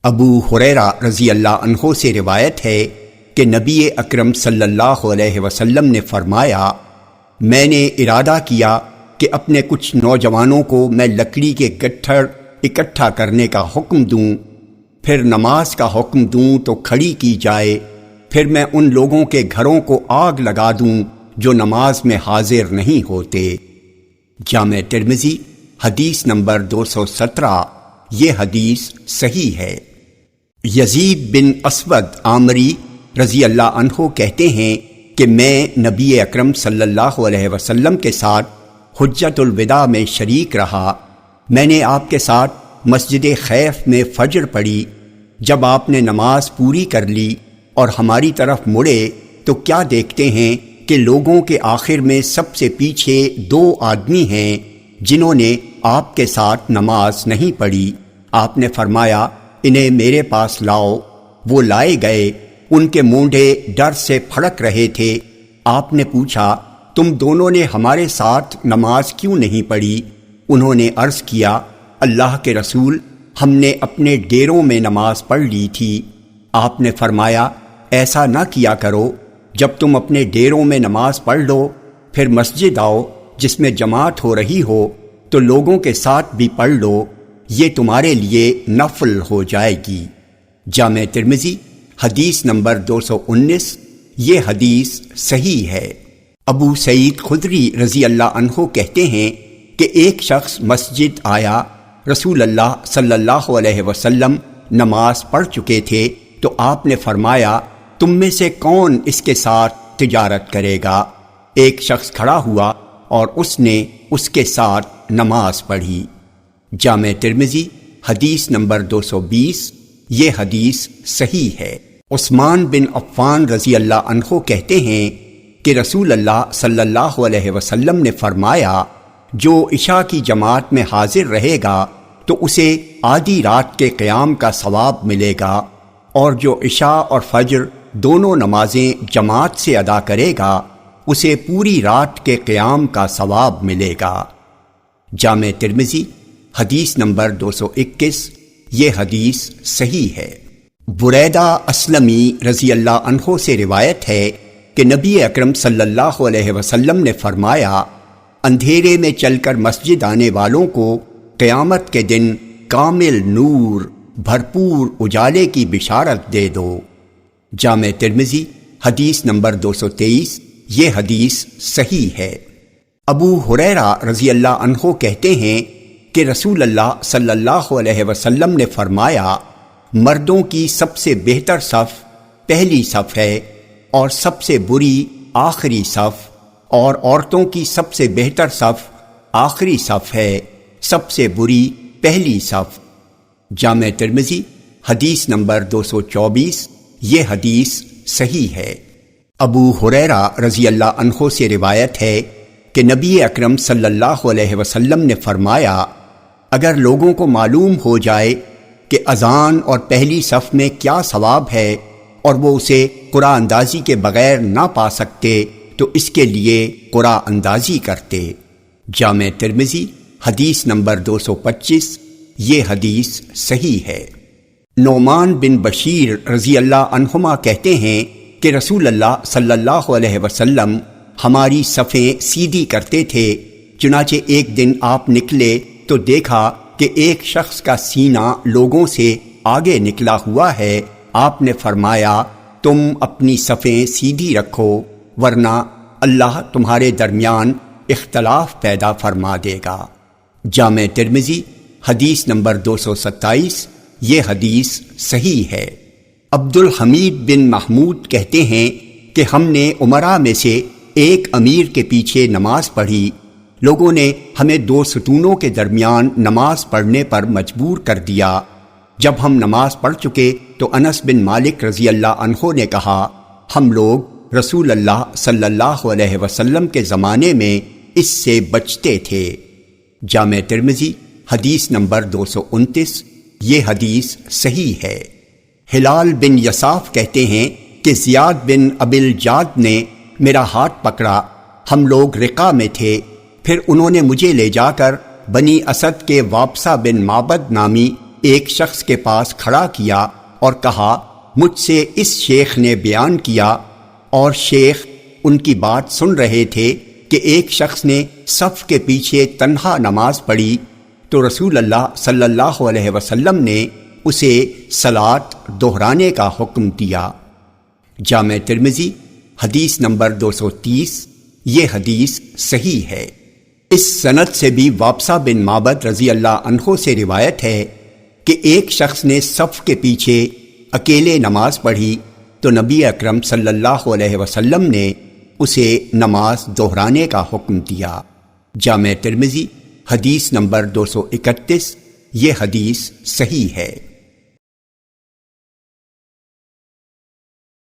ابو ہریرہ رضی اللہ عنہ سے روایت ہے کہ نبی اکرم صلی اللہ علیہ وسلم نے فرمایا، میں نے ارادہ کیا کہ اپنے کچھ نوجوانوں کو میں لکڑی کے گٹھڑ اکٹھا کرنے کا حکم دوں، پھر نماز کا حکم دوں تو کھڑی کی جائے، پھر میں ان لوگوں کے گھروں کو آگ لگا دوں جو نماز میں حاضر نہیں ہوتے۔ جامع ترمذی حدیث نمبر 217۔ یہ حدیث صحیح ہے۔ یزید بن اسود عامری رضی اللہ عنہ کہتے ہیں کہ میں نبی اکرم صلی اللہ علیہ وسلم کے ساتھ حجۃ الوداع میں شریک رہا۔ میں نے آپ کے ساتھ مسجد خیف میں فجر پڑھی۔ جب آپ نے نماز پوری کر لی اور ہماری طرف مڑے تو کیا دیکھتے ہیں کہ لوگوں کے آخر میں سب سے پیچھے 2 آدمی ہیں جنہوں نے آپ کے ساتھ نماز نہیں پڑھی۔ آپ نے فرمایا، انہیں میرے پاس لاؤ۔ وہ لائے گئے۔ ان کے مونڈے ڈر سے پھڑک رہے تھے۔ آپ نے پوچھا، تم دونوں نے ہمارے ساتھ نماز کیوں نہیں پڑھی؟ انہوں نے عرض کیا، اللہ کے رسول، ہم نے اپنے ڈیروں میں نماز پڑھ لی تھی۔ آپ نے فرمایا، ایسا نہ کیا کرو۔ جب تم اپنے ڈیروں میں نماز پڑھ لو، پھر مسجد آؤ جس میں جماعت ہو رہی ہو تو لوگوں کے ساتھ بھی پڑھ لو، یہ تمہارے لیے نفل ہو جائے گی۔ جامع ترمذی حدیث نمبر 219۔ یہ حدیث صحیح ہے۔ ابو سعید خدری رضی اللہ عنہ کہتے ہیں کہ ایک شخص مسجد آیا، رسول اللہ صلی اللہ علیہ وسلم نماز پڑھ چکے تھے تو آپ نے فرمایا، تم میں سے کون اس کے ساتھ تجارت کرے گا؟ ایک شخص کھڑا ہوا اور اس نے اس کے ساتھ نماز پڑھی۔ جامع ترمذی حدیث نمبر 220۔ یہ حدیث صحیح ہے۔ عثمان بن عفان رضی اللہ عنہ کہتے ہیں کہ رسول اللہ صلی اللہ علیہ وسلم نے فرمایا، جو عشاء کی جماعت میں حاضر رہے گا تو اسے آدھی رات کے قیام کا ثواب ملے گا، اور جو عشاء اور فجر دونوں نمازیں جماعت سے ادا کرے گا اسے پوری رات کے قیام کا ثواب ملے گا۔ جامع ترمذی حدیث نمبر 221۔ یہ حدیث صحیح ہے۔ بریدہ اسلمی رضی اللہ عنہ سے روایت ہے کہ نبی اکرم صلی اللہ علیہ وسلم نے فرمایا، اندھیرے میں چل کر مسجد آنے والوں کو قیامت کے دن کامل نور، بھرپور اجالے کی بشارت دے دو۔ جامع ترمذی حدیث نمبر 223۔ یہ حدیث صحیح ہے۔ ابو ہریرہ رضی اللہ عنہ کہتے ہیں کہ رسول اللہ صلی اللہ علیہ وسلم نے فرمایا، مردوں کی سب سے بہتر صف پہلی صف ہے اور سب سے بری آخری صف، اور عورتوں کی سب سے بہتر صف آخری صف ہے، سب سے بری پہلی صف۔ جامع ترمذی حدیث نمبر 224۔ یہ حدیث صحیح ہے۔ ابو ہریرہ رضی اللہ عنہ سے روایت ہے کہ نبی اکرم صلی اللہ علیہ وسلم نے فرمایا، اگر لوگوں کو معلوم ہو جائے کہ اذان اور پہلی صف میں کیا ثواب ہے اور وہ اسے قرعہ اندازی کے بغیر نہ پا سکتے تو اس کے لیے قرعہ اندازی کرتے۔ جامع ترمذی حدیث نمبر 225۔ یہ حدیث صحیح ہے۔ نعمان بن بشیر رضی اللہ عنہما کہتے ہیں کہ رسول اللہ صلی اللہ علیہ وسلم ہماری صفیں سیدھی کرتے تھے، چنانچہ ایک دن آپ نکلے تو دیکھا کہ ایک شخص کا سینہ لوگوں سے آگے نکلا ہوا ہے۔ آپ نے فرمایا، تم اپنی صفیں سیدھی رکھو ورنہ اللہ تمہارے درمیان اختلاف پیدا فرما دے گا۔ جامع ترمذی حدیث نمبر 227۔ یہ حدیث صحیح ہے۔ عبد الحمید بن محمود کہتے ہیں کہ ہم نے امراء میں سے ایک امیر کے پیچھے نماز پڑھی۔ لوگوں نے ہمیں 2 ستونوں کے درمیان نماز پڑھنے پر مجبور کر دیا۔ جب ہم نماز پڑھ چکے تو انس بن مالک رضی اللہ عنہ نے کہا، ہم لوگ رسول اللہ صلی اللہ علیہ وسلم کے زمانے میں اس سے بچتے تھے۔ جامع ترمذی حدیث نمبر 229۔ یہ حدیث صحیح ہے۔ ہلال بن یصاف کہتے ہیں کہ زیاد بن ابی الجاد نے میرا ہاتھ پکڑا، ہم لوگ رقہ میں تھے، پھر انہوں نے مجھے لے جا کر بنی اسد کے وابسہ بن معبد نامی ایک شخص کے پاس کھڑا کیا اور کہا مجھ سے اس شیخ نے بیان کیا، اور شیخ ان کی بات سن رہے تھے کہ ایک شخص نے صف کے پیچھے تنہا نماز پڑھی تو رسول اللہ صلی اللہ علیہ وسلم نے اسے صلاۃ دہرانے کا حکم دیا۔ جامع ترمذی حدیث نمبر 230۔ یہ حدیث صحیح ہے۔ اس سند سے بھی وابصہ بن معبد رضی اللہ عنہ سے روایت ہے کہ ایک شخص نے صف کے پیچھے اکیلے نماز پڑھی تو نبی اکرم صلی اللہ علیہ وسلم نے اسے نماز دہرانے کا حکم دیا۔ جامع ترمذی حدیث نمبر 231۔ یہ حدیث صحیح ہے۔